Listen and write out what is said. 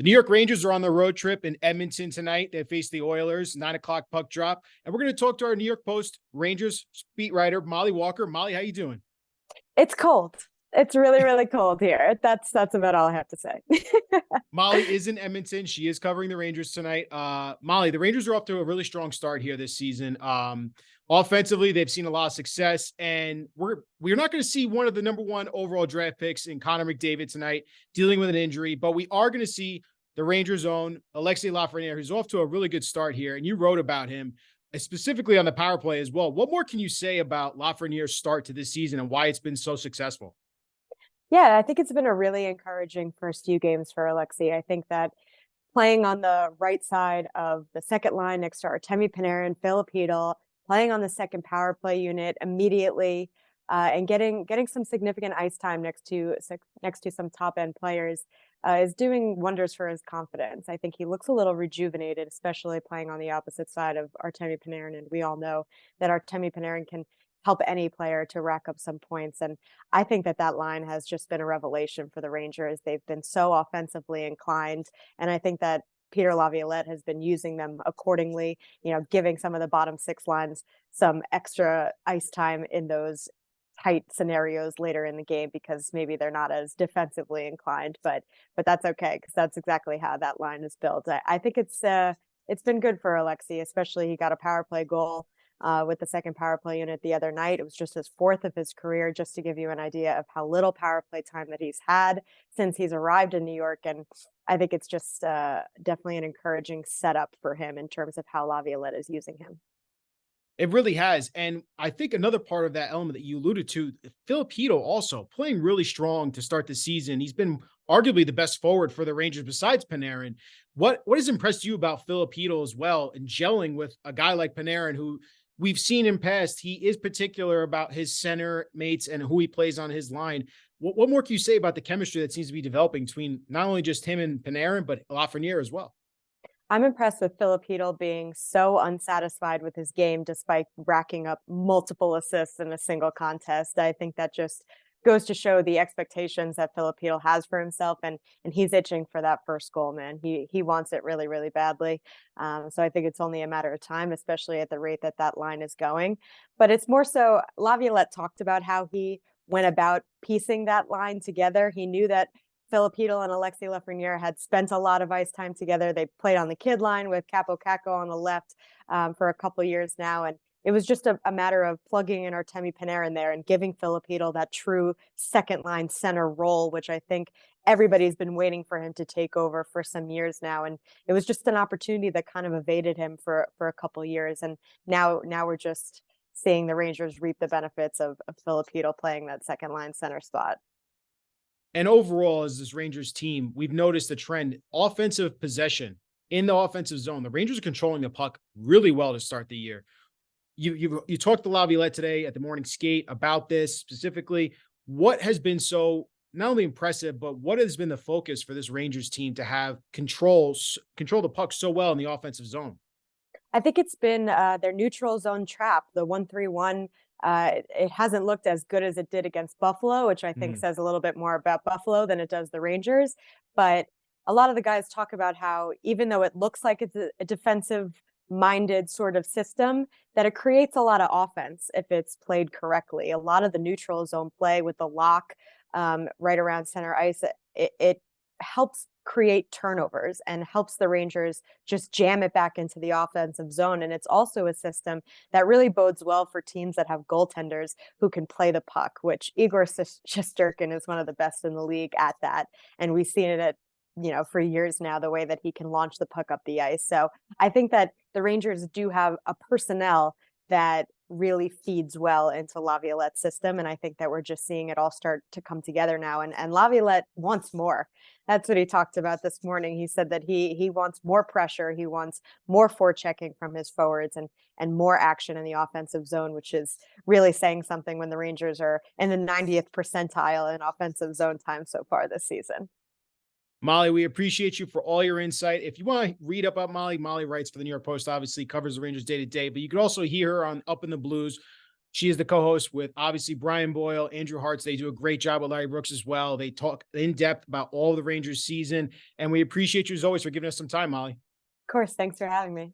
The New York Rangers are on the road trip in Edmonton tonight. They face the Oilers, 9 o'clock puck drop. And we're going to talk to our New York Post Rangers beat writer, Mollie Walker. Mollie, how you doing? It's cold. It's really, really cold here. That's about all I have to say. Mollie is in Edmonton. She is covering the Rangers tonight. Mollie, the Rangers are off to a really strong start here this season. Offensively, they've seen a lot of success, and we're not going to see one of the number one overall draft picks in Connor McDavid tonight dealing with an injury, but we are going to see the Rangers' own Alexis Lafreniere, who's off to a really good start here, and you wrote about him specifically on the power play as well. What more can you say about Lafreniere's start to this season and why it's been so successful? Yeah, I think it's been a really encouraging first few games for Alexei. I think that playing on the right side of the second line next to Artemi Panarin, Filipino, playing on the second power play unit immediately, and getting some significant ice time next to some top end players is doing wonders for his confidence. I think he looks a little rejuvenated, especially playing on the opposite side of Artemi Panarin, and we all know that Artemi Panarin can help any player to rack up some points. And I think that line has just been a revelation for the Rangers. They've been so offensively inclined, and I think that Peter Laviolette has been using them accordingly, giving some of the bottom six lines some extra ice time in those tight scenarios later in the game because maybe they're not as defensively inclined, but that's okay because that's exactly how that line is built. I think it's been good for Alexei, especially he got a power play goal with the second power play unit the other night. It was just his fourth of his career, just to give you an idea of how little power play time that he's had since he's arrived in New York. And I think it's just definitely an encouraging setup for him in terms of how Laviolette is using him. It really has. And I think another part of that element that you alluded to, Filipino also playing really strong to start the season. He's been arguably the best forward for the Rangers besides Panarin. What has impressed you about Filipino as well and gelling with a guy like Panarin, who we've seen in past, he is particular about his center mates and who he plays on his line. What more can you say about the chemistry that seems to be developing between not only just him and Panarin, but Lafreniere as well? I'm impressed with Filipino being so unsatisfied with his game despite racking up multiple assists in a single contest. I think that just goes to show the expectations that Filipino has for himself, and he's itching for that first goal, man. He wants it really, really badly. So I think it's only a matter of time, especially at the rate that line is going. But it's more so Laviolette talked about how he went about piecing that line together. He knew that Filipino and Alexis Lafreniere had spent a lot of ice time together. They played on the kid line with Capo Caco on the left for a couple years now. And it was just a matter of plugging in Artemi Panarin there and giving Filipino that true second line center role, which I think everybody's been waiting for him to take over for some years now. And it was just an opportunity that kind of evaded him for a couple years. And now we're just seeing the Rangers reap the benefits of Filipino playing that second line center spot. And overall, as this Rangers team, we've noticed a trend, offensive possession in the offensive zone. The Rangers are controlling the puck really well to start the year. You talked to Laviolette today at the morning skate about this specifically. What has been so not only impressive, but what has been the focus for this Rangers team to have control the puck so well in the offensive zone? I think it's been their neutral zone trap, the 1-3-1. It hasn't looked as good as it did against Buffalo, which I think says a little bit more about Buffalo than it does the Rangers. But a lot of the guys talk about how even though it looks like it's a defensive minded sort of system, that it creates a lot of offense if it's played correctly. A lot of the neutral zone play with the lock right around center ice, it helps create turnovers and helps the Rangers just jam it back into the offensive zone. And it's also a system that really bodes well for teams that have goaltenders who can play the puck, which Igor Shesterkin is one of the best in the league at that. And we've seen it for years now, the way that he can launch the puck up the ice. So I think that the Rangers do have a personnel that really feeds well into Laviolette's system. And I think that we're just seeing it all start to come together now. And Laviolette wants more. That's what he talked about this morning. He said that he wants more pressure. He wants more forechecking from his forwards and more action in the offensive zone, which is really saying something when the Rangers are in the 90th percentile in offensive zone time so far this season. Mollie, we appreciate you for all your insight. If you want to read up about Mollie writes for the New York Post, obviously covers the Rangers day to day, but you could also hear her on Up in the Blues. She is the co-host with obviously Brian Boyle, Andrew Hartz. They do a great job with Larry Brooks as well. They talk in depth about all the Rangers season, and we appreciate you as always for giving us some time, Molly. Of course, thanks for having me.